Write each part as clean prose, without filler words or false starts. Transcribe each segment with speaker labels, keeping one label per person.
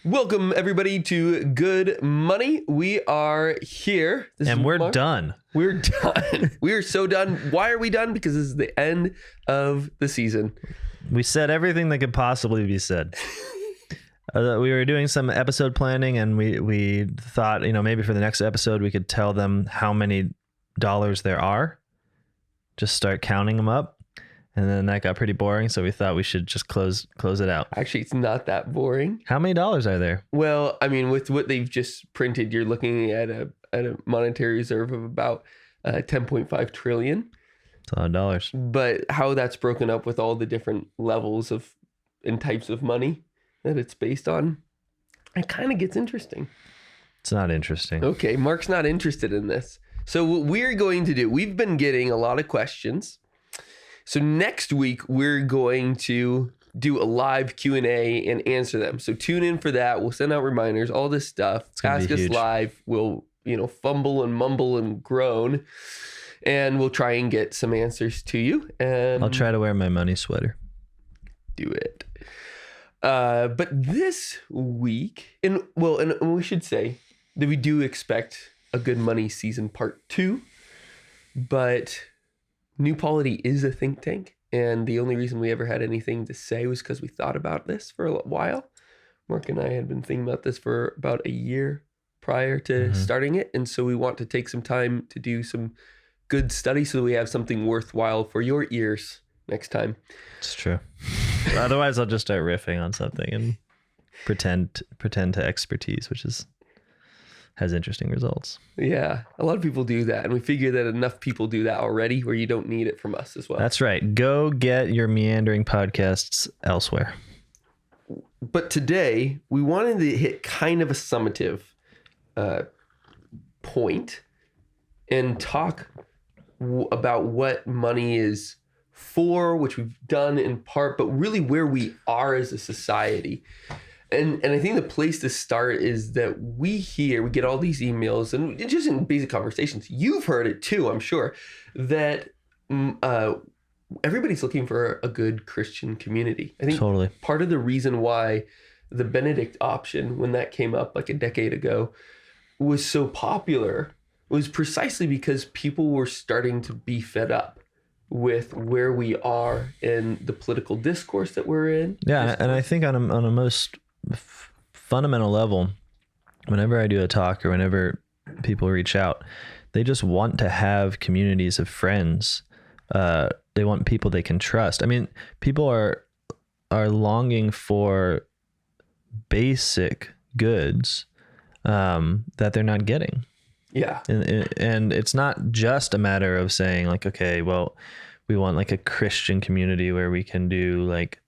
Speaker 1: Welcome, everybody, to Good Money. We are here.
Speaker 2: And we're done.
Speaker 1: We're done. We are so done. Why are we done? Because this is the end of the season.
Speaker 2: We said everything that could possibly be said. We were doing some episode planning, and we thought, maybe for the next episode, we could tell them how many dollars there are. Just start counting them up. And then that got pretty boring, so we thought we should just close it out.
Speaker 1: Actually, it's not that boring.
Speaker 2: How many dollars are there?
Speaker 1: Well, I mean, with what they've just printed, you're looking at a monetary reserve of about 10.5 trillion.
Speaker 2: It's a lot of dollars.
Speaker 1: But how that's broken up with all the different levels of and types of money that it's based on, it kind of gets interesting.
Speaker 2: It's not interesting.
Speaker 1: Okay, Marc's not interested in this. So what we're going to do, we've been getting a lot of questions. So next week, we're going to do a live Q&A and answer them. So tune in for that. We'll send out reminders, all this stuff. Ask us live. We'll, fumble and mumble and groan. And we'll try and get some answers to you. And
Speaker 2: I'll try to wear my money sweater.
Speaker 1: Do it. But this week, and we should say that we do expect a Good Money season part 2. But New Polity is a think tank, and the only reason we ever had anything to say was because we thought about this for a while. Marc and I had been thinking about this for about a year prior to starting it, and so we want to take some time to do some good study so that we have something worthwhile for your ears next time.
Speaker 2: It's true. Otherwise, I'll just start riffing on something and pretend to expertise, which has interesting results.
Speaker 1: Yeah, a lot of people do that, and we figure that enough people do that already where you don't need it from us as well.
Speaker 2: That's right. Go get your meandering podcasts elsewhere.
Speaker 1: But today, we wanted to hit kind of a summative point and talk about what money is for, which we've done in part, but really where we are as a society. And I think the place to start is that we get all these emails, and just in basic conversations, you've heard it too, I'm sure, that everybody's looking for a good Christian community. I think
Speaker 2: totally.
Speaker 1: Part of the reason why the Benedict option, when that came up like a decade ago, was so popular was precisely because people were starting to be fed up with where we are in the political discourse that we're in.
Speaker 2: Yeah, and I think on a most fundamental level, whenever I do a talk or whenever people reach out, they just want to have communities of friends. They want people they can trust. I mean, people are longing for basic goods that they're not getting.
Speaker 1: Yeah.
Speaker 2: And it's not just a matter of saying like, okay, well, we want like a Christian community where we can do like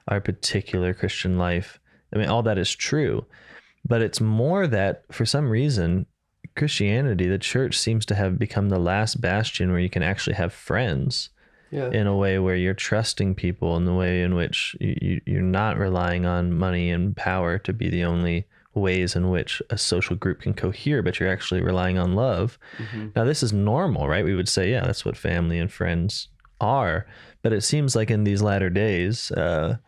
Speaker 2: our particular Christian life. I mean, all that is true, but it's more that for some reason, Christianity, the church seems to have become the last bastion where you can actually have friends in a way where you're trusting people, in the way in which you're not relying on money and power to be the only ways in which a social group can cohere, but you're actually relying on love. Mm-hmm. Now, this is normal, right? We would say, yeah, that's what family and friends are. But it seems like in these latter days, the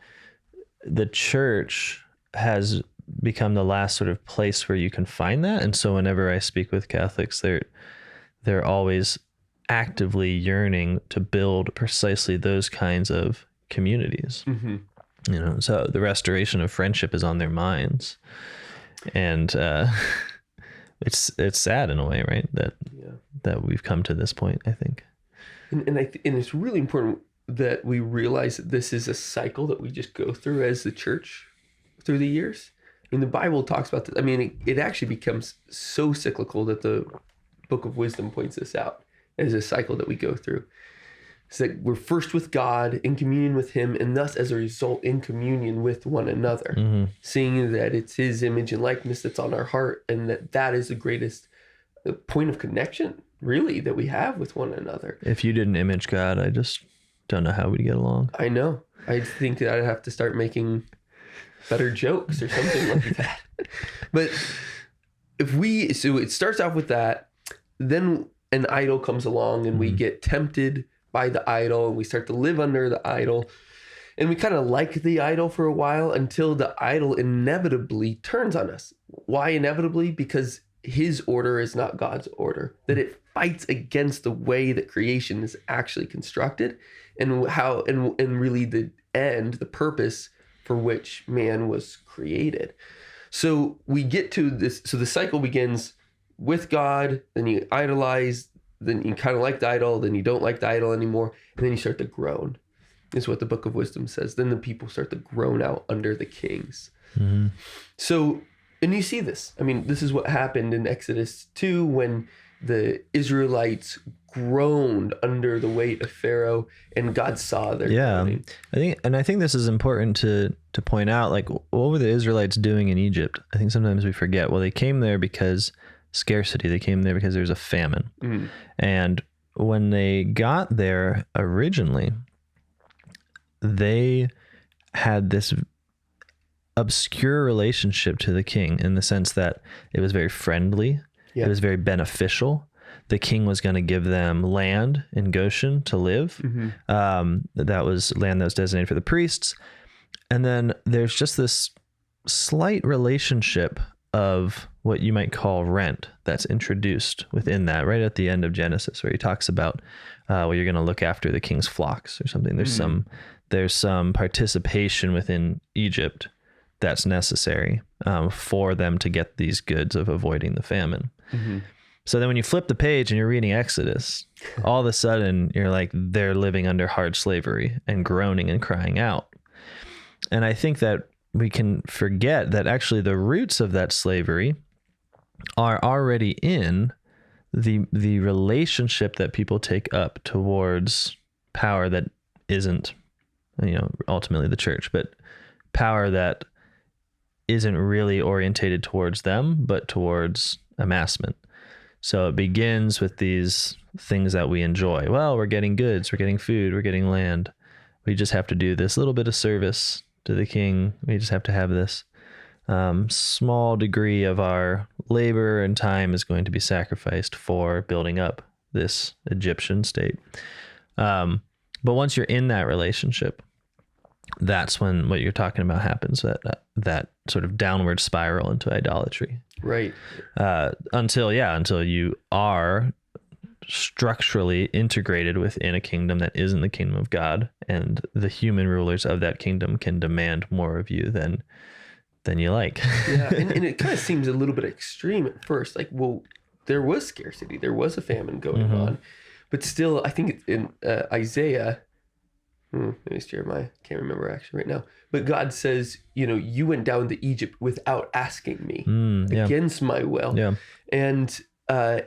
Speaker 2: church has become the last sort of place where you can find that. And so whenever I speak with Catholics, they're always actively yearning to build precisely those kinds of communities. Mm-hmm. So the restoration of friendship is on their minds. And it's sad in a way, right? That we've come to this point, I think.
Speaker 1: And it's really important that we realize that this is a cycle that we just go through as the church through the years. I mean, the Bible talks about this. I mean, it actually becomes so cyclical that the Book of Wisdom points this out as a cycle that we go through. It's that we're first with God, in communion with him, and thus as a result in communion with one another, seeing that it's his image and likeness that's on our heart, and that is the greatest point of connection, really, that we have with one another.
Speaker 2: If you didn't image God, I just don't know how we'd get along.
Speaker 1: I know. I think that I'd have to start making better jokes or something like that. But so it starts off with that, then an idol comes along and we get tempted by the idol and we start to live under the idol. And we kind of like the idol for a while until the idol inevitably turns on us. Why inevitably? Because his order is not God's order, that it fights against the way that creation is actually constructed, and how and really the end, the purpose for which man was created. So we get to this. So the cycle begins with God, then you idolize, then you kind of like the idol, then you don't like the idol anymore, and then you start to groan. Is what the Book of Wisdom says. Then the people start to groan out under the kings.
Speaker 2: Mm-hmm.
Speaker 1: So, and you see this. I mean, this is what happened in Exodus 2 when the Israelites groaned under the weight of Pharaoh, and God saw their groaning.
Speaker 2: I think this is important to point out. Like, what were the Israelites doing in Egypt? I think sometimes we forget. Well, they came there because scarcity. They came there because there was a famine.
Speaker 1: Mm.
Speaker 2: And when they got there originally, they had this obscure relationship to the king in the sense that it was very friendly. Yeah. It was very beneficial. The king was going to give them land in Goshen to live. Mm-hmm. That was land that was designated for the priests. And then there's just this slight relationship of what you might call rent that's introduced within that right at the end of Genesis, where he talks about well, you're going to look after the king's flocks or something. There's some participation within Egypt that's necessary for them to get these goods of avoiding the famine. Mm-hmm. So then when you flip the page and you're reading Exodus, all of a sudden you're like, they're living under hard slavery and groaning and crying out. And I think that we can forget that actually the roots of that slavery are already in the relationship that people take up towards power that isn't, ultimately the church, but power that isn't really orientated towards them, but towards amassment. So it begins with these things that we enjoy. Well, we're getting goods, we're getting food, we're getting land. We just have to do this little bit of service to the king. We just have to have this small degree of our labor and time is going to be sacrificed for building up this Egyptian state. But once you're in that relationship, that's when what you're talking about happens, that sort of downward spiral into idolatry.
Speaker 1: Right.
Speaker 2: Until you are structurally integrated within a kingdom that isn't the kingdom of God, and the human rulers of that kingdom can demand more of you than you like.
Speaker 1: Yeah, and it kind of seems a little bit extreme at first. Like, well, there was scarcity, there was a famine going on, but still, I think in Isaiah, maybe it's Jeremiah, can't remember actually right now, but God says, you went down to Egypt without asking me, against my will. Yeah. And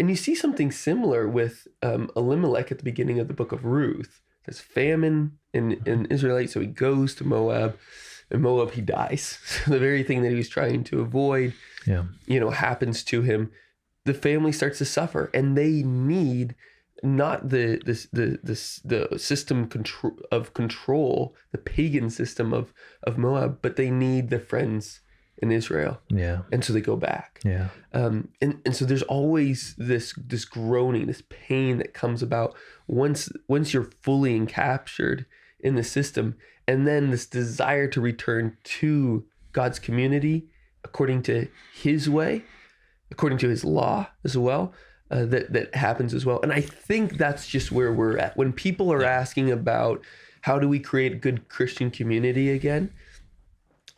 Speaker 1: you see something similar with Elimelech at the beginning of the book of Ruth. There's famine in Israelite, so he goes to Moab. In Moab, he dies. So the very thing that he was trying to avoid, happens to him. The family starts to suffer, and they need not the system of control, the pagan system of Moab, but they need the friends in Israel. Yeah. And so they go back. Yeah. And so there's always this groaning, this pain that comes about once you're fully encaptured in the system, and then this desire to return to God's community according to his way, according to his law as well, that happens as well. And I think that's just where we're at. When people are asking about how do we create a good Christian community again,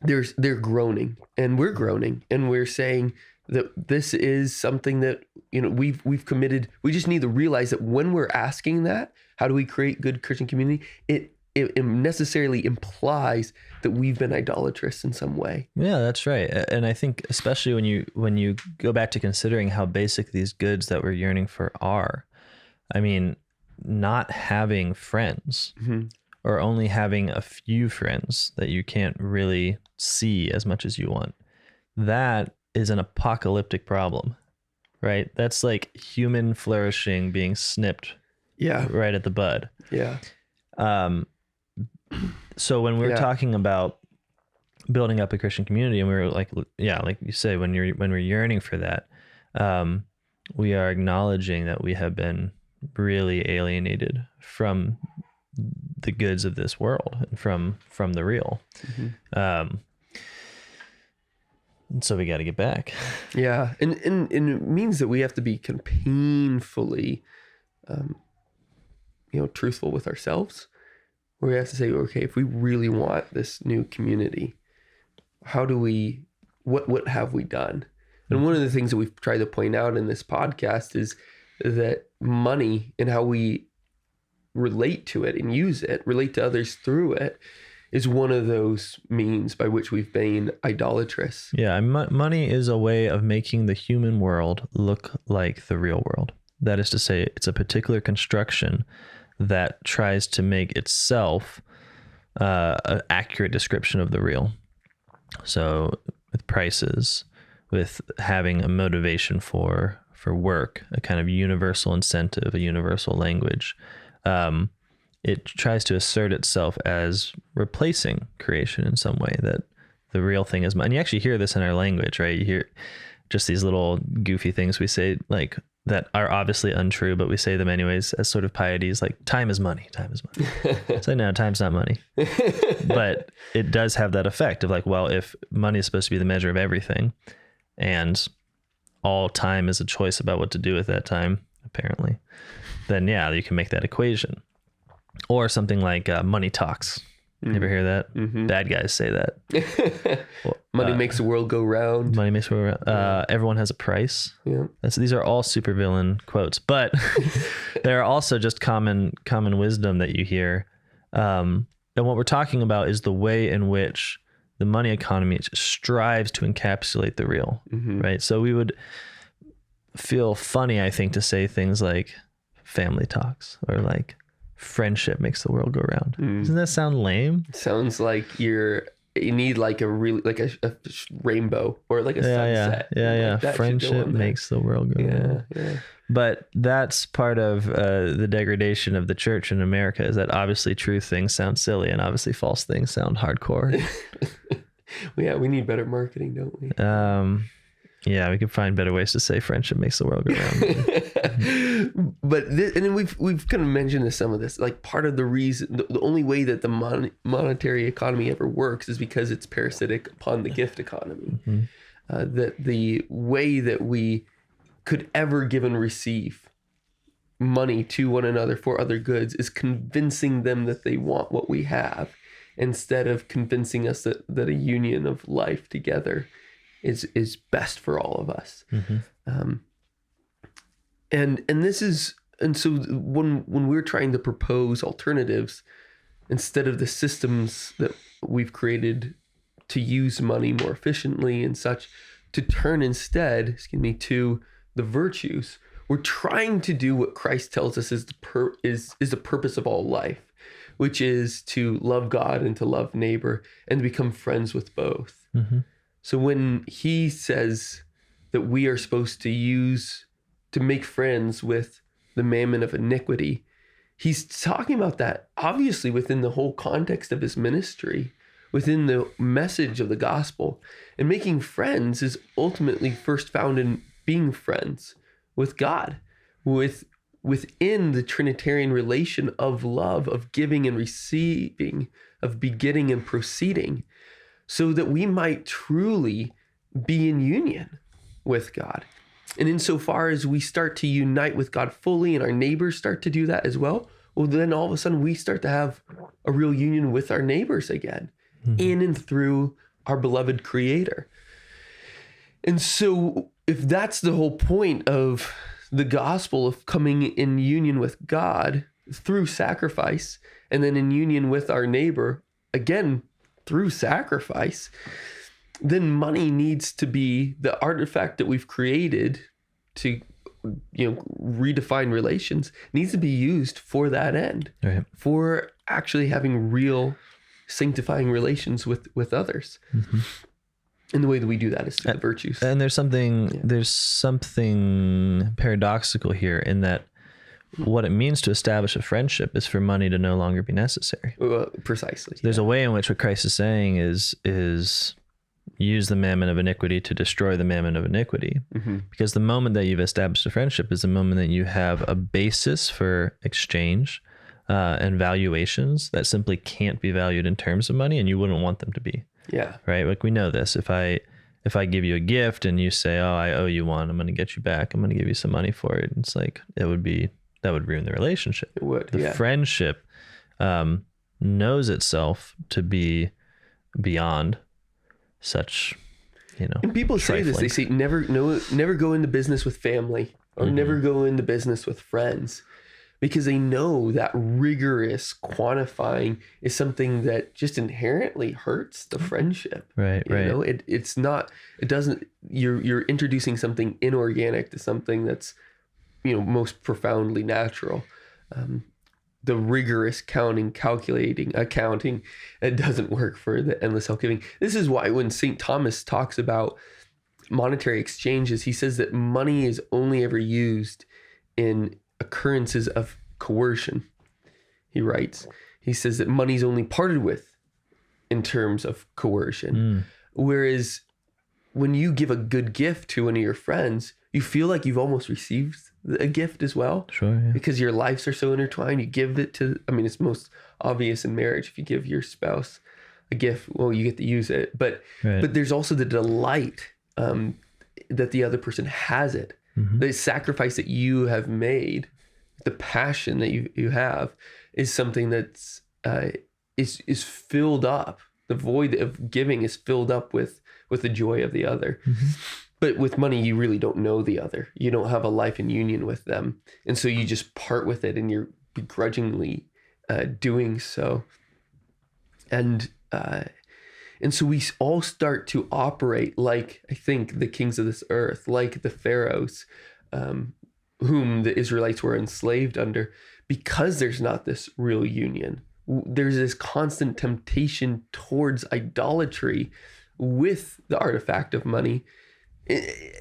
Speaker 1: they're groaning, and we're groaning, and we're saying that this is something that we've committed. We just need to realize that when we're asking that, how do we create good Christian community? It necessarily implies that we've been idolatrous in some way.
Speaker 2: Yeah, that's right. And I think especially when you go back to considering how basic these goods that we're yearning for are, I mean, not having friends or only having a few friends that you can't really see as much as you want, that is an apocalyptic problem, right? That's like human flourishing being snipped right at the bud. Yeah. So when we're talking about building up a Christian community, and we're like you say, when we're yearning for that, we are acknowledging that we have been really alienated from the goods of this world and from the real. And so we got to get back.
Speaker 1: Yeah. And it means that we have to be kind of painfully, truthful with ourselves, where we have to say, okay, if we really want this new community, what have we done? And one of the things that we've tried to point out in this podcast is that money and how we relate to it and relate to others through it, is one of those means by which we've been idolatrous.
Speaker 2: Yeah, money is a way of making the human world look like the real world. That is to say, it's a particular construction that tries to make itself an accurate description of the real. So with prices, with having a motivation for work, a kind of universal incentive, a universal language, it tries to assert itself as replacing creation in some way, that the real thing is money. And you actually hear this in our language, right? You hear just these little goofy things we say, like, that are obviously untrue, but we say them anyways as sort of pieties, like time is money. It's like, no, time's not money. But it does have that effect of like, well, if money is supposed to be the measure of everything and all time is a choice about what to do with that time, apparently, then yeah, you can make that equation. Or something like money talks. You ever hear that? Mm-hmm. Bad guys say that.
Speaker 1: Money makes the world go round.
Speaker 2: Money makes the world round. Everyone has a price.
Speaker 1: Yeah.
Speaker 2: These are all supervillain quotes, but there are also just common wisdom that you hear. And what we're talking about is the way in which the money economy strives to encapsulate the real, right? So we would feel funny, I think, to say things like family talks or like friendship makes the world go round. Doesn't that sound lame?
Speaker 1: Sounds like you need like a really like a rainbow or like a sunset.
Speaker 2: Yeah. Like friendship makes the world go round.
Speaker 1: Yeah.
Speaker 2: But that's part of the degradation of the church in America, is that obviously true things sound silly and obviously false things sound hardcore.
Speaker 1: Yeah, we need better marketing, don't we?
Speaker 2: Yeah, we could find better ways to say friendship makes the world go round.
Speaker 1: But and then we've kind of mentioned some of this. Like part of the reason, the only way that the monetary economy ever works is because it's parasitic upon the gift economy. That the way that we could ever give and receive money to one another for other goods is convincing them that they want what we have, instead of convincing us that a union of life together is best for all of us. And so when we're trying to propose alternatives, instead of the systems that we've created to use money more efficiently and such, to turn instead, to the virtues, we're trying to do what Christ tells us is the purpose of all life, which is to love God and to love neighbor and to become friends with both. So when he says that we are supposed to make friends with the mammon of iniquity, he's talking about that obviously within the whole context of his ministry, within the message of the gospel. And making friends is ultimately first found in being friends with God, within the Trinitarian relation of love, of giving and receiving, of begetting and proceeding, so that we might truly be in union with God. And insofar as we start to unite with God fully and our neighbors start to do that as well, then all of a sudden we start to have a real union with our neighbors again, in and through our beloved Creator. And so if that's the whole point of the gospel, of coming in union with God through sacrifice, and then in union with our neighbor, again, through sacrifice, then money needs to be the artifact that we've created to, redefine relations, needs to be used for that end, right? For actually having real sanctifying relations with others. And the way that we do that is through the virtues. And
Speaker 2: there's something paradoxical here in that what it means to establish a friendship is for money to no longer be necessary.
Speaker 1: Precisely.
Speaker 2: So there's a way in which what Christ is saying is use the mammon of iniquity to destroy the mammon of iniquity. Because the moment that you've established a friendship is the moment that you have a basis for exchange, and valuations that simply can't be valued in terms of money, and you wouldn't want them to be.
Speaker 1: Yeah.
Speaker 2: Right. Like we know this. If I give you a gift and you say, oh, I owe you one, I'm going to get you back, I'm going to give you some money for it. It's like, that would ruin the relationship.
Speaker 1: It would.
Speaker 2: The friendship knows itself to be beyond such,
Speaker 1: And people say this, they say never go into business with family or never go into business with friends, because they know that rigorous quantifying is something that just inherently hurts the friendship.
Speaker 2: Right.
Speaker 1: You're introducing something inorganic to something that's, most profoundly natural. The rigorous accounting, it doesn't work for the endless self-giving. This is why when St. Thomas talks about monetary exchanges, he says that money is only ever used in occurrences of coercion. He writes, he says that money is only parted with in terms of coercion. Whereas when you give a good gift to one of your friends, you feel like you've almost received a gift as well.
Speaker 2: Sure. Yeah.
Speaker 1: Because your lives are so intertwined. You give it to, it's most obvious in marriage. If you give your spouse a gift, well, you get to use it. But there's also the delight that the other person has it. The sacrifice that you have made, the passion that you have, is something that's is filled up. The void of giving is filled up with the joy of the other. But with money, you really don't know the other. You don't have a life in union with them. And so you just part with it, and you're begrudgingly doing so. And so we all start to operate like, I think, the kings of this earth, like the pharaohs, whom the Israelites were enslaved under, because there's not this real union. There's this constant temptation towards idolatry with the artifact of money,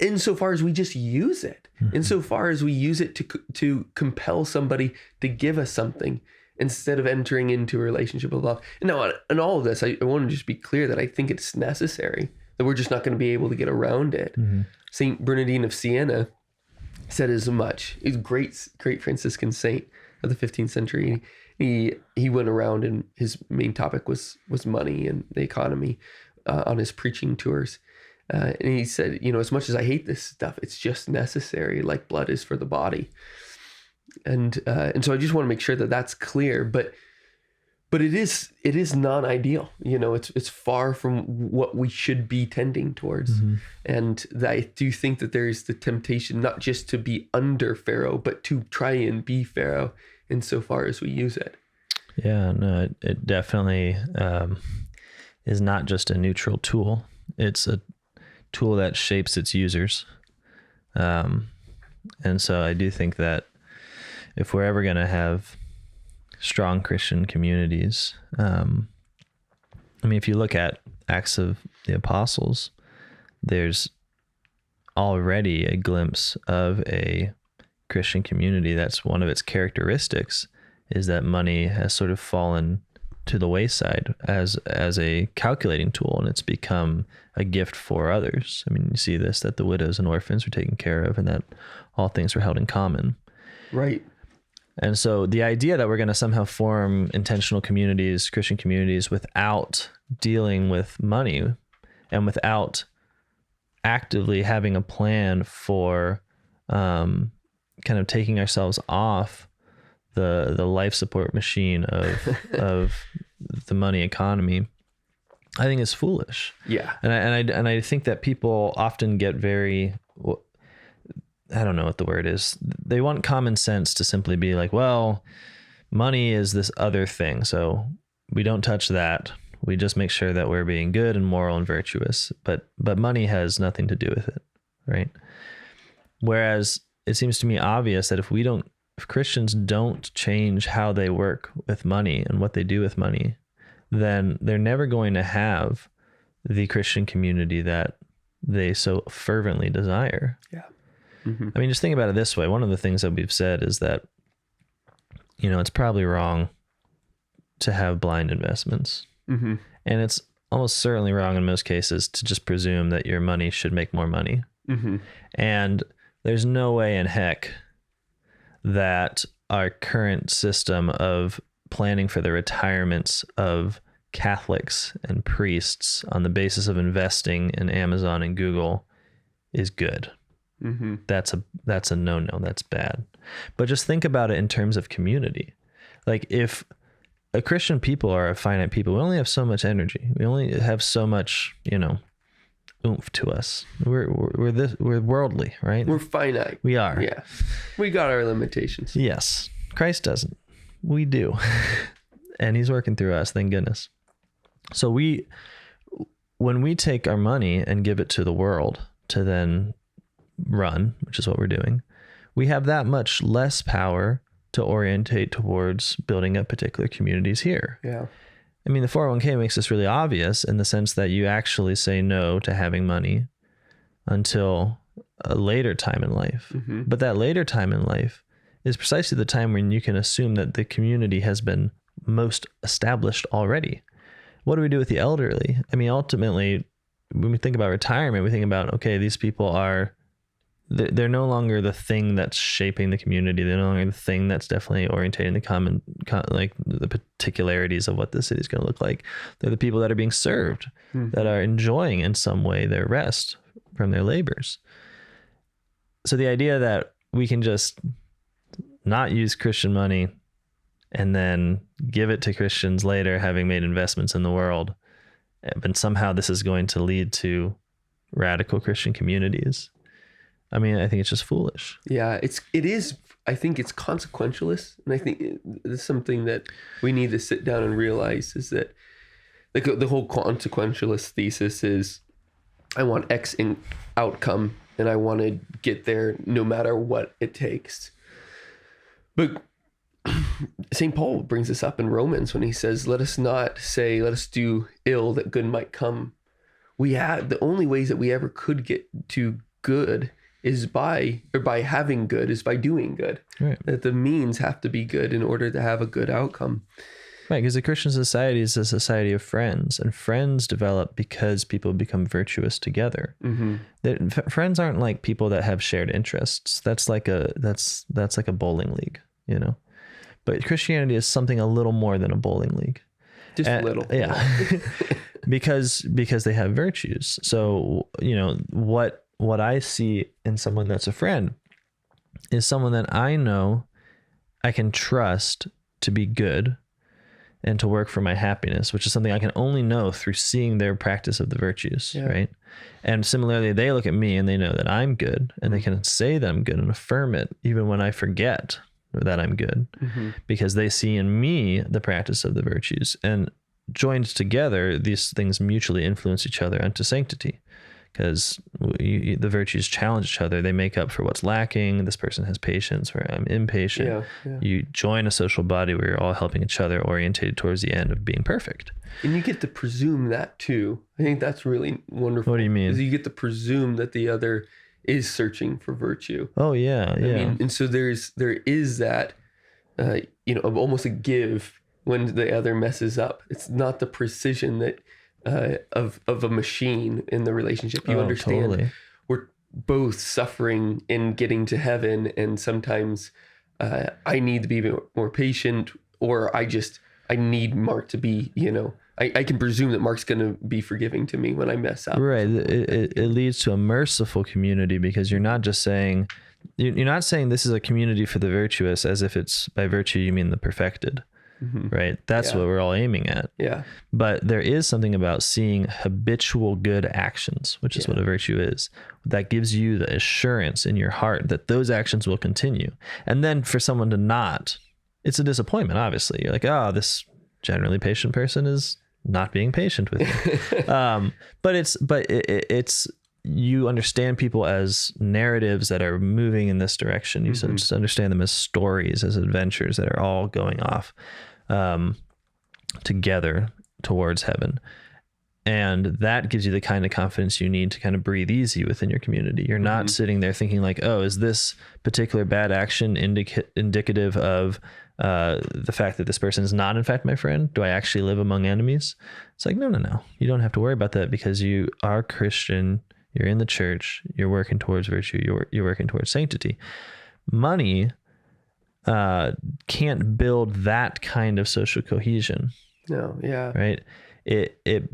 Speaker 1: insofar as we just use it, insofar as we use it to compel somebody to give us something instead of entering into a relationship of love. And now, in all of this, I want to just be clear that I think it's necessary, that we're just not going to be able to get around it. Saint Bernardine of Siena said as much. He's a great Franciscan saint of the 15th century. He went around, and his main topic was money and the economy on his preaching tours. And he said, as much as I hate this stuff, it's just necessary, like blood is for the body. And so I just want to make sure that that's clear. But it is non-ideal. It's far from what we should be tending towards. And I do think that there is the temptation not just to be under Pharaoh, but to try and be Pharaoh insofar as we use it.
Speaker 2: Yeah, no, it definitely is not just a neutral tool. It's a tool that shapes its users. And so I do think that if we're ever going to have strong Christian communities, if you look at Acts of the Apostles, there's already a glimpse of a Christian community that's one of its characteristics is that money has sort of fallen to the wayside as a calculating tool, and it's become a gift for others. You see this, that the widows and orphans were taken care of, and that all things were held in common.
Speaker 1: Right.
Speaker 2: And so the idea that we're going to somehow form intentional communities, Christian communities, without dealing with money and without actively having a plan for kind of taking ourselves off the life support machine of the money economy, I think is foolish.
Speaker 1: Yeah.
Speaker 2: And I think that people often get very, I don't know what the word is. They want common sense to simply be like, well, money is this other thing, so we don't touch that. We just make sure that we're being good and moral and virtuous, but money has nothing to do with it, right? Whereas it seems to me obvious that if Christians don't change how they work with money and what they do with money, then they're never going to have the Christian community that they so fervently desire.
Speaker 1: Yeah.
Speaker 2: Just think about it this way. One of the things that we've said is that, it's probably wrong to have blind investments. And it's almost certainly wrong in most cases to just presume that your money should make more money. And there's no way in heck that our current system of planning for the retirements of Catholics and priests on the basis of investing in Amazon and Google is good.
Speaker 1: Mm-hmm.
Speaker 2: That's a no-no. That's bad. But just think about it in terms of community. Like, if a Christian people are a finite people, we only have so much energy. We only have so much, oomph to us. We're worldly, right?
Speaker 1: We're finite.
Speaker 2: We are.
Speaker 1: Yeah. We got our limitations.
Speaker 2: Yes. Christ doesn't. We do. And he's working through us, thank goodness. So when we take our money and give it to the world to then run, which is what we're doing, we have that much less power to orientate towards building up particular communities here.
Speaker 1: Yeah.
Speaker 2: I mean, the 401k makes this really obvious in the sense that you actually say no to having money until a later time in life.
Speaker 1: Mm-hmm.
Speaker 2: But that later time in life is precisely the time when you can assume that the community has been most established already. What do we do with the elderly? I mean, ultimately, when we think about retirement, we think about, okay, these people they're no longer the thing that's shaping the community. They're no longer the thing that's definitely orientating the particularities of what the city is going to look like. They're the people that are being served, that are enjoying in some way their rest from their labors. So the idea that we can just not use Christian money and then give it to Christians later, having made investments in the world, but somehow this is going to lead to radical Christian communities. I mean, I think it's just foolish.
Speaker 1: Yeah, it is. I think it's consequentialist, and I think it's something that we need to sit down and realize is that, like, the whole consequentialist thesis is, I want X in outcome, and I want to get there no matter what it takes. But St. Paul brings this up in Romans when he says, let us do ill that good might come. The only ways that we ever could get to good is by having good, is by doing good.
Speaker 2: Right.
Speaker 1: That the means have to be good in order to have a good outcome.
Speaker 2: Right, because the Christian society is a society of friends, and friends develop because people become virtuous together. Mm-hmm. Friends aren't like people that have shared interests. That's like a bowling league, But Christianity is something a little more than a bowling league.
Speaker 1: Just a little.
Speaker 2: Yeah. because they have virtues. So, what I see in someone that's a friend is someone that I know I can trust to be good and to work for my happiness, which is something I can only know through seeing their practice of the virtues, right? And similarly, they look at me and they know that I'm good, and they can say that I'm good and affirm it even when I forget that I'm good, because they see in me the practice of the virtues, and joined together, these things mutually influence each other unto sanctity, because the virtues challenge each other. They make up for what's lacking. This person has patience where I'm impatient. Yeah. You join a social body where you're all helping each other, orientated towards the end of being perfect.
Speaker 1: And you get to presume that too. I think that's really wonderful.
Speaker 2: What do you mean?
Speaker 1: Because you get to presume that the other is searching for virtue.
Speaker 2: Oh yeah, yeah.
Speaker 1: I mean, and so there is that, almost a give when the other messes up. It's not the precision that of a machine in the relationship. You understand, totally. We're both suffering in getting to heaven, and sometimes I need to be more patient, or I need Marc to be, I can presume that Marc's going to be forgiving to me when I mess up.
Speaker 2: Right. It leads to a merciful community, because you're not saying this is a community for the virtuous as if it's by virtue you mean the perfected. Right. That's what we're all aiming at.
Speaker 1: Yeah.
Speaker 2: But there is something about seeing habitual good actions, which is what a virtue is, that gives you the assurance in your heart that those actions will continue. And then for someone to not, it's a disappointment, obviously. You're like, this generally patient person is not being patient with me. But it's you understand people as narratives that are moving in this direction. You just understand them as stories, as adventures that are all going off together towards heaven. And that gives you the kind of confidence you need to kind of breathe easy within your community. You're not sitting there thinking like, is this particular bad action indicative of the fact that this person is not in fact my friend? Do I actually live among enemies? It's like, no. You don't have to worry about that, because you are Christian. You're in the church. You're working towards virtue. You're working towards sanctity. Money can't build that kind of social cohesion.
Speaker 1: No, yeah.
Speaker 2: Right. It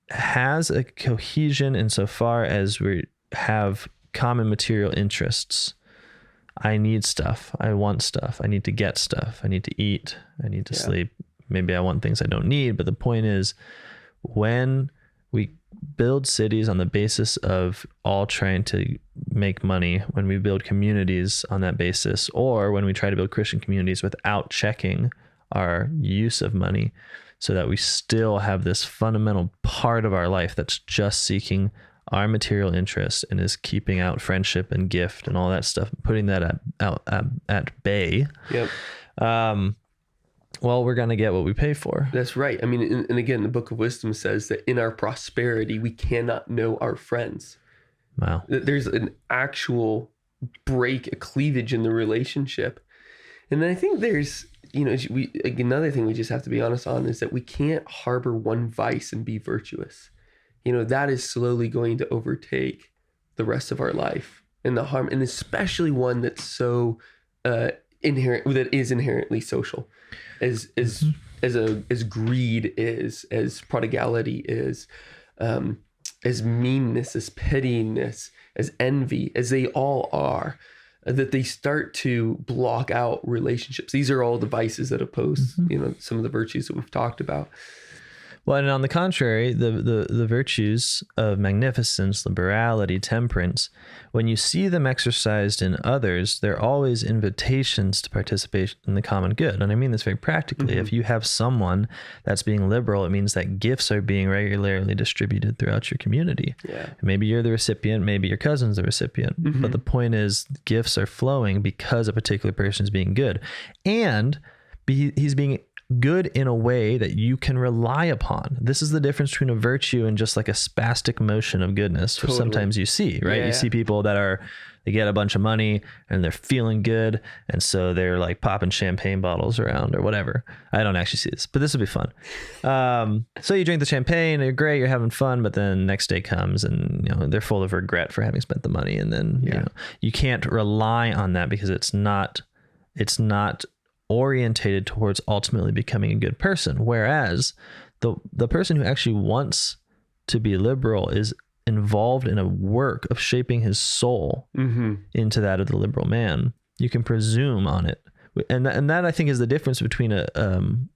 Speaker 2: has a cohesion insofar as we have common material interests. I need stuff. I want stuff. I need to get stuff. I need to eat. I need to sleep. Maybe I want things I don't need. But the point is, when we build cities on the basis of all trying to make money, when we build communities on that basis, or when we try to build Christian communities without checking our use of money, so that we still have this fundamental part of our life that's just seeking our material interest and is keeping out friendship and gift and all that stuff, putting that at bay.
Speaker 1: Yep.
Speaker 2: Well, we're going to get what we pay for.
Speaker 1: That's right. I mean, and again, the Book of Wisdom says that in our prosperity, we cannot know our friends.
Speaker 2: Wow.
Speaker 1: There's an actual break, a cleavage in the relationship. And then I think there's, another thing we just have to be honest on is that we can't harbor one vice and be virtuous. That is slowly going to overtake the rest of our life and the harm, and especially one that's so inherent, that is inherently social, as greed is, as prodigality is, as meanness, as pettiness, as envy, as they all are. That they start to block out relationships. These are all the vices that oppose, some of the virtues that we've talked about.
Speaker 2: Well, and on the contrary, the virtues of magnificence, liberality, temperance, when you see them exercised in others, they're always invitations to participation in the common good. And I mean this very practically. If you have someone that's being liberal, it means that gifts are being regularly distributed throughout your community.
Speaker 1: Yeah.
Speaker 2: Maybe you're the recipient, maybe your cousin's the recipient. But the point is, gifts are flowing because a particular person is being good. And he's being good in a way that you can rely upon. This is the difference between a virtue and just like a spastic motion of goodness, which sometimes you see, right?
Speaker 1: Yeah.
Speaker 2: You see people that they get a bunch of money and they're feeling good. And so they're like popping champagne bottles around or whatever. I don't actually see this, but this will be fun. So you drink the champagne, you're great, you're having fun, but then next day comes and they're full of regret for having spent the money. And then, you can't rely on that because it's not orientated towards ultimately becoming a good person. Whereas the person who actually wants to be liberal is involved in a work of shaping his soul into that of the liberal man. You can presume on it. And that I think is the difference between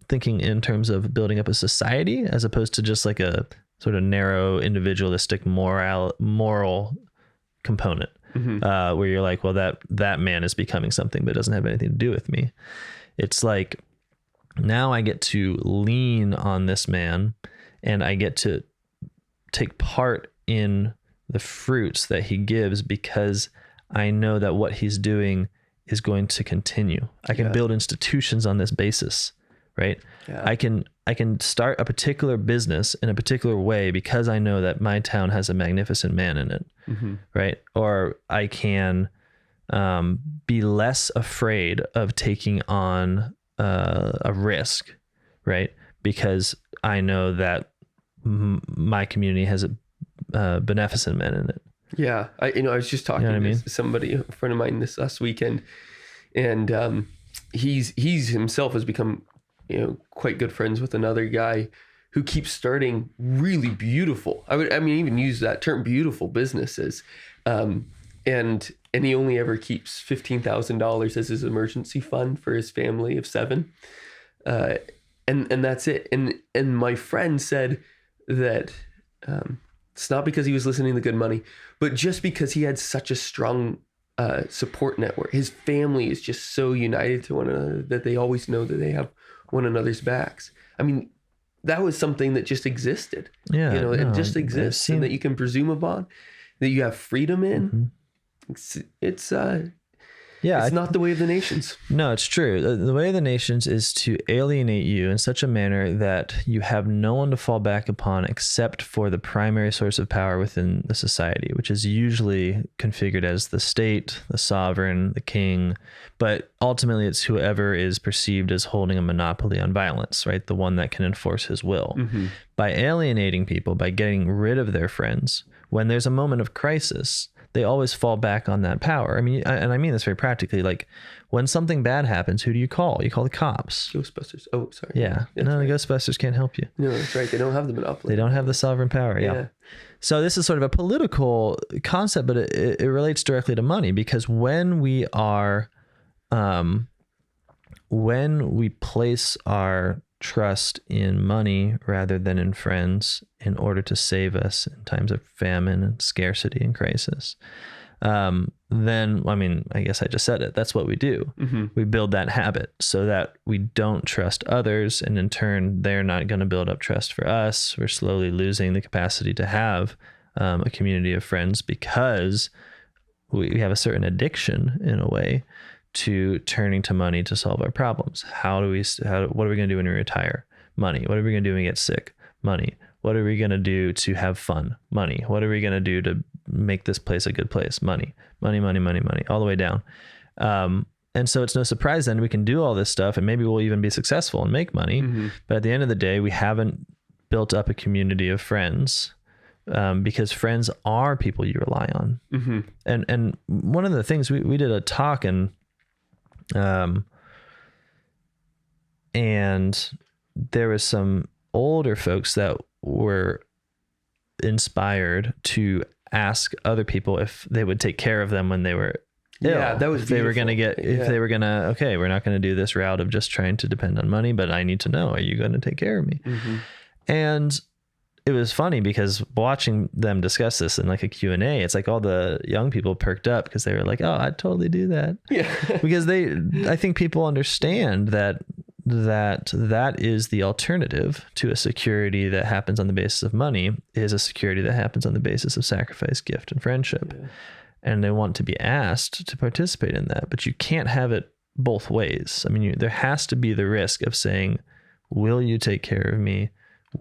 Speaker 2: thinking in terms of building up a society as opposed to just like a sort of narrow individualistic moral component, where you're like, well, that man is becoming something, but it doesn't have anything to do with me. It's like, now I get to lean on this man and I get to take part in the fruits that he gives because I know that what he's doing is going to continue. I can build institutions on this basis, right? Yeah. I can start a particular business in a particular way because I know that my town has a magnificent man in it, right? Or I can be less afraid of taking on a risk, right? Because I know that my community has a beneficent man in it.
Speaker 1: Yeah, I was just talking to somebody, a friend of mine, this last weekend, and he's himself has become quite good friends with another guy who keeps starting really beautiful. I mean even use that term, beautiful businesses. And he only ever keeps $15,000 as his emergency fund for his family of 7. And that's it. And my friend said that it's not because he was listening to Good Money, but just because he had such a strong support network. His family is just so united to one another that they always know that they have one another's backs. I mean, that was something that just existed. Yeah, it just exists, and that you can presume upon, that you have freedom in. It's not the way of the nations.
Speaker 2: No, it's true. The way of the nations is to alienate you in such a manner that you have no one to fall back upon except for the primary source of power within the society, which is usually configured as the state, the sovereign, the king, but ultimately it's whoever is perceived as holding a monopoly on violence, right? The one that can enforce his will. By alienating people, by getting rid of their friends, when there's a moment of crisis, they always fall back on that power. I mean, and I mean this very practically. Like when something bad happens, who do you call? You call the cops.
Speaker 1: Ghostbusters. Oh, sorry.
Speaker 2: Yeah. No, the Ghostbusters can't help you.
Speaker 1: No, that's right. They don't have the monopoly.
Speaker 2: They don't have the sovereign power. Yeah. So this is sort of a political concept, but it relates directly to money, because when we place our trust in money rather than in friends in order to save us in times of famine and scarcity and crisis, then, I mean, I guess I just said it. That's what we do. Mm-hmm. We build that habit so that we don't trust others. And in turn, they're not going to build up trust for us. We're slowly losing the capacity to have a community of friends, because we have a certain addiction in a way to turning to money to solve our problems. What are we going to do when we retire? Money. What are we going to do when we get sick? Money. What are we going to do to have fun? Money. What are we going to do to make this place a good place? Money, money, money, money, money, all the way down. And so it's no surprise then we can do all this stuff and maybe we'll even be successful and make money. Mm-hmm. But at the end of the day, we haven't built up a community of friends, because friends are people you rely on. Mm-hmm. And one of the things we did a talk and there was some older folks that were inspired to ask other people if they would take care of them when they were ill.
Speaker 1: Yeah, that was
Speaker 2: if they were going to get, if they were going to, okay, we're not going to do this route of just trying to depend on money, but I need to know, are you going to take care of me? Mm-hmm. And it was funny because watching them discuss this in like a Q&A, it's like all the young people perked up because they were like, oh, I'd totally do that. Yeah. Because I think people understand that is the alternative to a security that happens on the basis of money, is a security that happens on the basis of sacrifice, gift, and friendship. Yeah. And they want to be asked to participate in that, but you can't have it both ways. I mean, there has to be the risk of saying, will you take care of me?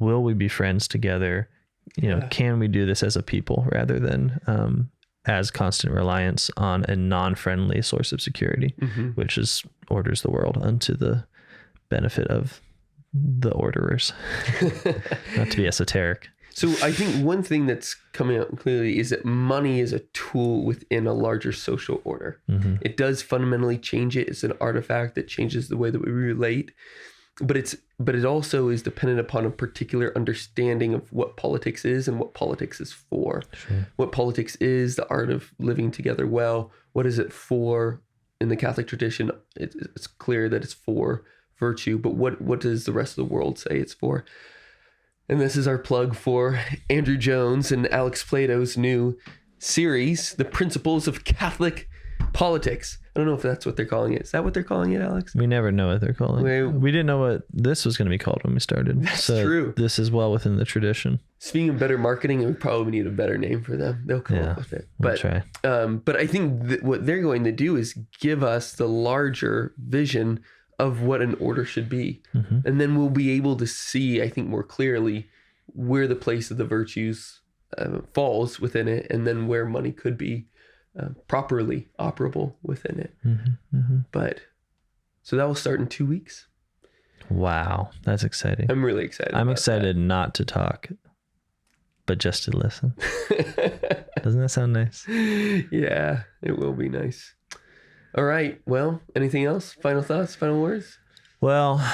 Speaker 2: Will we be friends together? You know, can we do this as a people rather than as constant reliance on a non-friendly source of security, mm-hmm. which orders the world unto the benefit of the orderers. Not to be esoteric.
Speaker 1: So I think one thing that's coming out clearly is that money is a tool within a larger social order. Mm-hmm. It does fundamentally change it. It's an artifact that changes the way that we relate. But it also is dependent upon a particular understanding of what politics is and what politics is for. Sure. What politics is, the art of living together well. What is it for? In the Catholic tradition, it's clear that it's for virtue, but what does the rest of the world say it's for? And this is our plug for Andrew Jones and Alex Plato's new series, The Principles of Catholic Politics. I don't know if that's what they're calling it. Is that what they're calling it, Alex?
Speaker 2: We never know what they're calling it. We didn't know what this was going to be called when we started.
Speaker 1: That's true.
Speaker 2: This is well within the tradition.
Speaker 1: Speaking of better marketing, we probably need a better name for them. They'll come up with it.
Speaker 2: We'll try.
Speaker 1: But I think what they're going to do is give us the larger vision of what an order should be. Mm-hmm. And then we'll be able to see, I think, more clearly where the place of the virtues falls within it, and then where money could be properly operable within it. Mm-hmm, mm-hmm. But so that will start in 2 weeks.
Speaker 2: Wow, that's exciting.
Speaker 1: I'm really excited.
Speaker 2: I'm excited not to talk, but just to listen. Doesn't that sound nice?
Speaker 1: Yeah, it will be nice. All right. Well, anything else? Final thoughts? Final words?
Speaker 2: Well,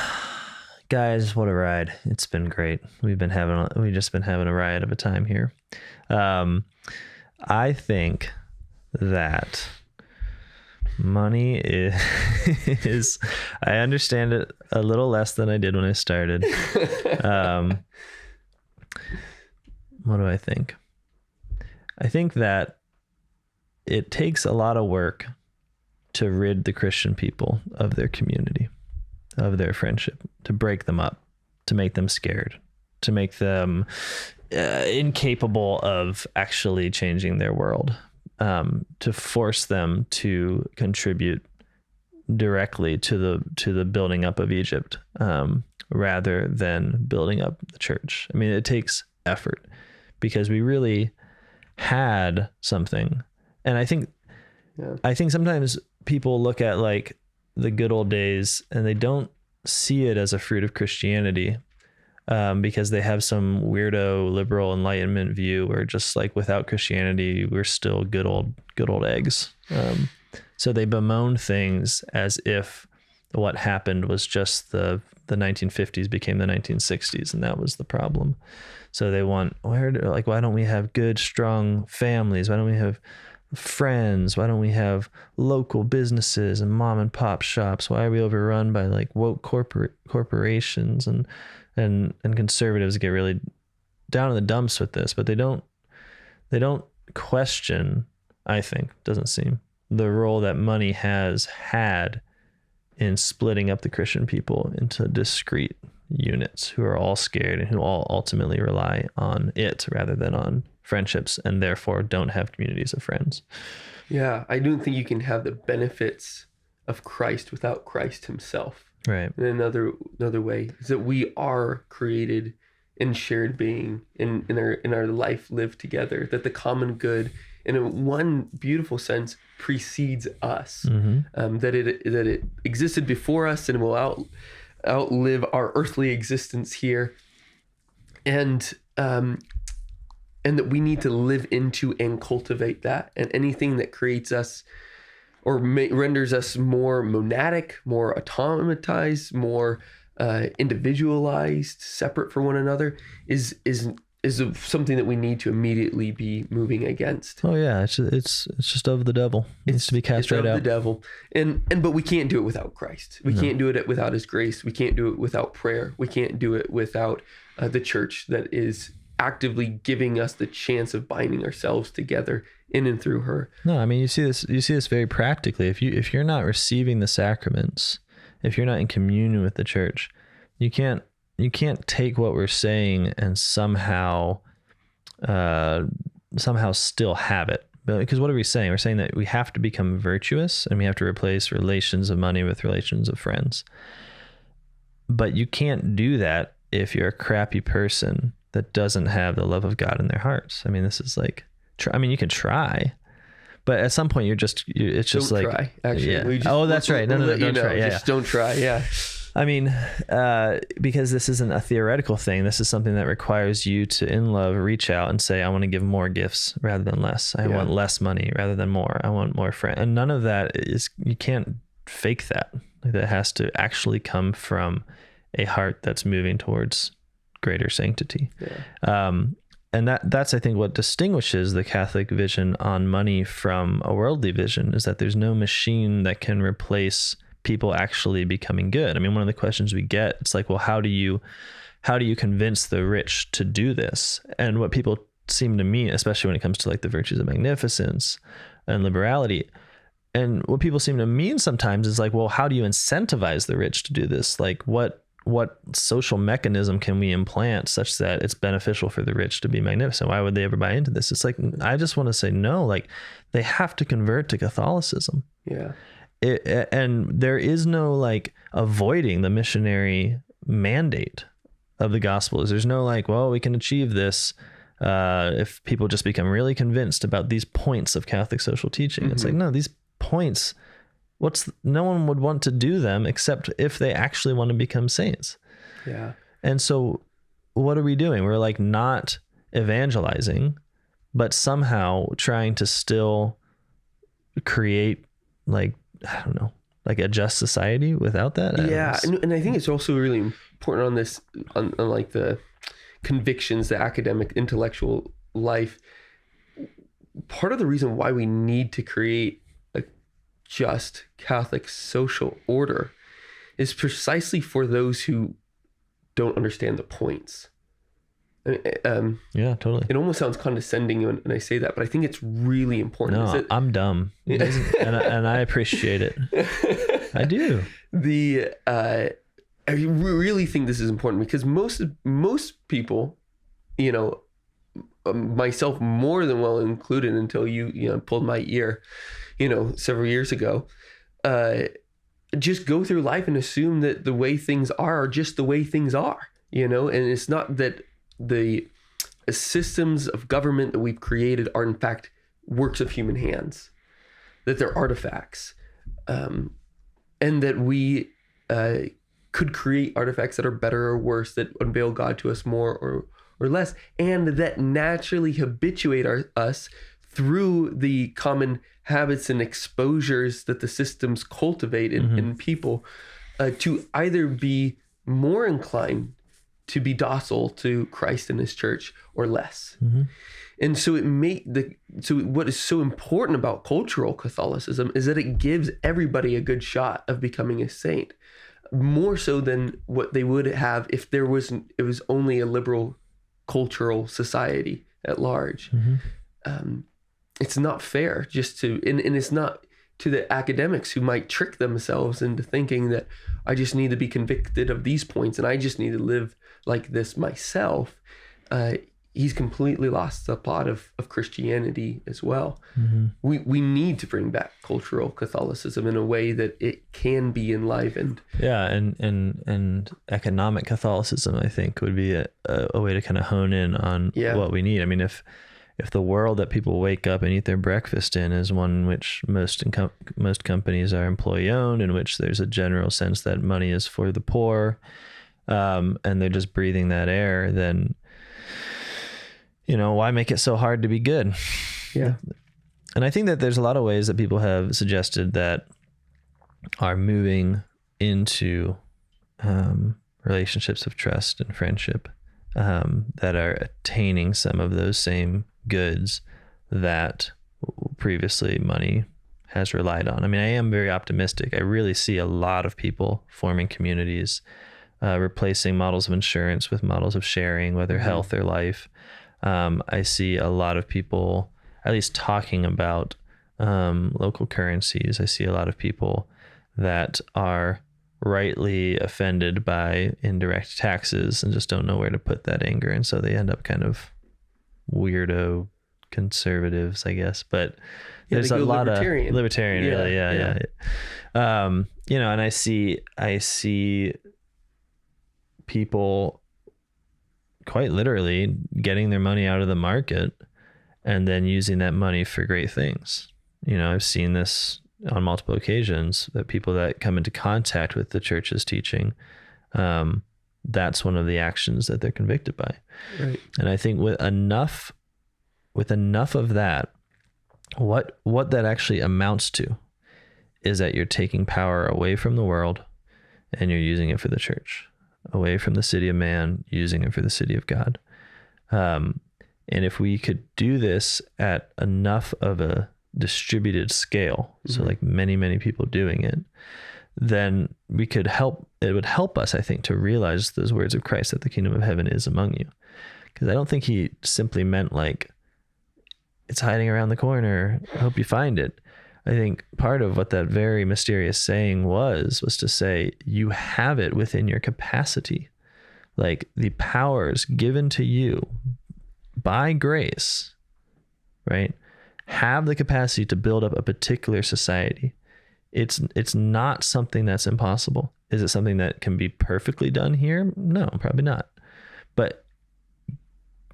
Speaker 2: guys, what a ride. It's been great. We've just been having a riot of a time here. I think that money is I understand it a little less than I did when I started. What do I think? I think that it takes a lot of work to rid the Christian people of their community, of their friendship, to break them up, to make them scared, to make them incapable of actually changing their world, to force them to contribute directly to the building up of Egypt, rather than building up the church. I mean, it takes effort because we really had something. And I think sometimes people look at like the good old days and they don't see it as a fruit of Christianity. because they have some weirdo liberal enlightenment view where just like without Christianity, we're still good old eggs. So they bemoan things as if what happened was just the 1950s became the 1960s, and that was the problem. So they want, why don't we have good, strong families? Why don't we have friends? Why don't we have local businesses and mom and pop shops? Why are we overrun by like woke corporations? And conservatives get really down in the dumps with this, but they don't question, I think, doesn't seem, the role that money has had in splitting up the Christian people into discrete units who are all scared and who all ultimately rely on it rather than on friendships, and therefore don't have communities of friends.
Speaker 1: Yeah, I don't think you can have the benefits of Christ without Christ himself.
Speaker 2: Right.
Speaker 1: And another way is that we are created in shared being, in our life lived together, that the common good in one beautiful sense precedes us. That it existed before us and will outlive our earthly existence here, and that we need to live into and cultivate that. And anything that creates us or renders us more monadic, more automatized, more individualized, separate from one another, is something that we need to immediately be moving against.
Speaker 2: Oh yeah, it's just of the devil. It needs to be cast right out.
Speaker 1: The devil, but we can't do it without Christ. We can't do it without His grace. We can't do it without prayer. We can't do it without the church that is actively giving us the chance of binding ourselves together in and through her.
Speaker 2: No, I mean, you see this very practically. If you're not receiving the sacraments, if you're not in communion with the church, you can't take what we're saying and somehow still have it. Because what are we saying? We're saying that we have to become virtuous and we have to replace relations of money with relations of friends. But you can't do that if you're a crappy person that doesn't have the love of God in their hearts. I mean, this is like, you can try, but at some point it's just
Speaker 1: don't
Speaker 2: like,
Speaker 1: try, actually.
Speaker 2: Yeah. That's right. No, don't try. Yeah.
Speaker 1: Just don't try. Yeah.
Speaker 2: I mean, because this isn't a theoretical thing. This is something that requires you to, in love, reach out and say, I want to give more gifts rather than less. I want less money rather than more. I want more friends. And none of that you can't fake that. Like, that has to actually come from a heart that's moving towards greater sanctity. Yeah. And that's, I think, what distinguishes the Catholic vision on money from a worldly vision, is that there's no machine that can replace people actually becoming good. I mean, one of the questions we get, it's like, well, how do you convince the rich to do this? And what people seem to mean, especially when it comes to like the virtues of magnificence and liberality, and what people seem to mean sometimes is like, well, how do you incentivize the rich to do this? Like, what social mechanism can we implant such that it's beneficial for the rich to be magnificent? Why would they ever buy into this? It's like, I just want to say no, like, they have to convert to Catholicism.
Speaker 1: Yeah.
Speaker 2: And there is no like avoiding the missionary mandate of the Gospels. There's no like, well, we can achieve this if people just become really convinced about these points of Catholic social teaching. It's like, no, these points, no one would want to do them except if they actually want to become saints.
Speaker 1: Yeah. And
Speaker 2: so what are we doing? We're like not evangelizing, but somehow trying to still create, like, I don't know, like a just society without that.
Speaker 1: Yeah. And I think it's also really important on this, on like the convictions, the academic, intellectual life. Part of the reason why we need to create a just Catholic social order is precisely for those who don't understand the points.
Speaker 2: Yeah, totally.
Speaker 1: It almost sounds condescending when I say that, but I think it's really important.
Speaker 2: No, I'm dumb, and I appreciate it. I do.
Speaker 1: I really think this is important because most people, myself more than well included, until you pulled my ear, several years ago, just go through life and assume that the way things are just the way things are, and it's not that the systems of government that we've created are in fact works of human hands, that they're artifacts, and that we could create artifacts that are better or worse, that unveil God to us more or less, and that naturally habituate us through the common habits and exposures that the systems cultivate in people, to either be more inclined to be docile to Christ and his church or less. And so what is so important about cultural Catholicism is that it gives everybody a good shot of becoming a saint, more so than what they would have if it was only a liberal cultural society at large. It's not fair and it's not to the academics who might trick themselves into thinking that I just need to be convicted of these points and I just need to live like this myself. He's completely lost the plot of Christianity as well. We need to bring back cultural Catholicism in a way that it can be enlivened.
Speaker 2: Yeah, and economic Catholicism, I think, would be a way to kind of hone in on what we need. I mean, if the world that people wake up and eat their breakfast in is one in which most companies are employee owned, in which there's a general sense that money is for the poor, and they're just breathing that air, then, why make it so hard to be good?
Speaker 1: Yeah.
Speaker 2: And I think that there's a lot of ways that people have suggested that are moving into relationships of trust and friendship, that are attaining some of those same goods that previously money has relied on. I mean, I am very optimistic. I really see a lot of people forming communities, replacing models of insurance with models of sharing, whether health or life. I see a lot of people at least talking about local currencies. I see a lot of people that are rightly offended by indirect taxes and just don't know where to put that anger. And so they end up kind of weirdo conservatives, I guess. But there's a lot of libertarian, really. Yeah. And I see people quite literally getting their money out of the market and then using that money for great things. I've seen this on multiple occasions, that people that come into contact with the church's teaching, that's one of the actions that they're convicted by. Right. And I think with enough of that, what that actually amounts to is that you're taking power away from the world and you're using it for the church, away from the city of man, using it for the city of God. And if we could do this at enough of a distributed scale, so like many, many people doing it, then it would help us, I think, to realize those words of Christ that the kingdom of heaven is among you. Because I don't think he simply meant like, it's hiding around the corner, I hope you find it. I think part of what that very mysterious saying was to say, you have it within your capacity. Like the powers given to you by grace, right, have the capacity to build up a particular society. It's not something that's impossible. Is it something that can be perfectly done here? No, probably not. But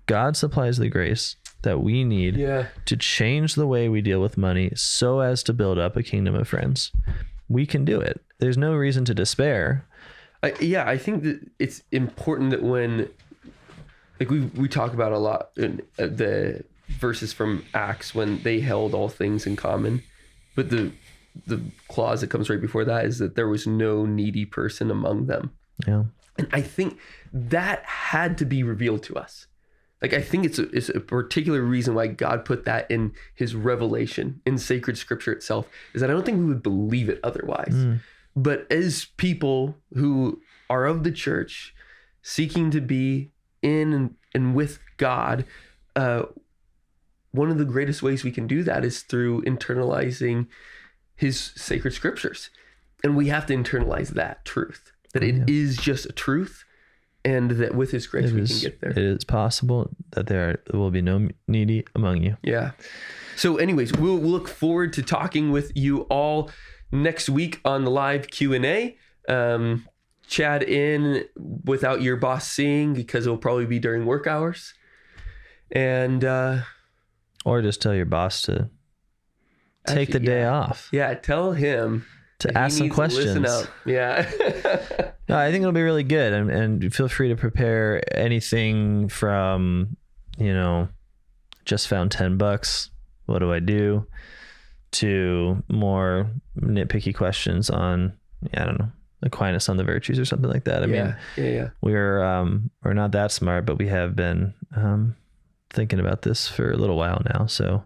Speaker 2: God supplies the grace that we need to change the way we deal with money so as to build up a kingdom of friends. We can do it. There's no reason to despair.
Speaker 1: I think that it's important that when, like we talk about a lot in the verses from Acts when they held all things in common, but the clause that comes right before that is that there was no needy person among them.
Speaker 2: Yeah.
Speaker 1: And I think that had to be revealed to us. Like, I think it's a particular reason why God put that in his revelation in sacred scripture itself, is that I don't think we would believe it otherwise. But as people who are of the church, seeking to be in and with God, one of the greatest ways we can do that is through internalizing his sacred scriptures. And we have to internalize that truth, that it is just a truth, and that with his grace we can get there.
Speaker 2: It is possible that there will be no needy among you.
Speaker 1: Yeah. So anyways, we'll look forward to talking with you all next week on the live Q&A. Chat in without your boss seeing, because it'll probably be during work hours. And
Speaker 2: or just tell your boss to take the day off.
Speaker 1: Yeah, tell him
Speaker 2: to ask some questions.
Speaker 1: Listen up. Yeah.
Speaker 2: No, I think it'll be really good, and feel free to prepare anything from, just found $10. What do I do? To more nitpicky questions on, I don't know, Aquinas on the virtues or something like that. I mean, we're not that smart, but we have been thinking about this for a little while now. So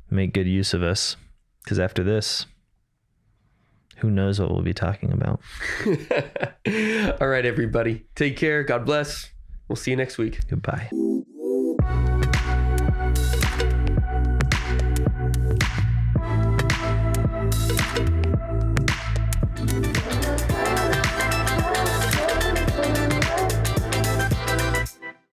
Speaker 2: make good use of us, because after this, who knows what we'll be talking about.
Speaker 1: All right, everybody. Take care. God bless. We'll see you next week.
Speaker 2: Goodbye.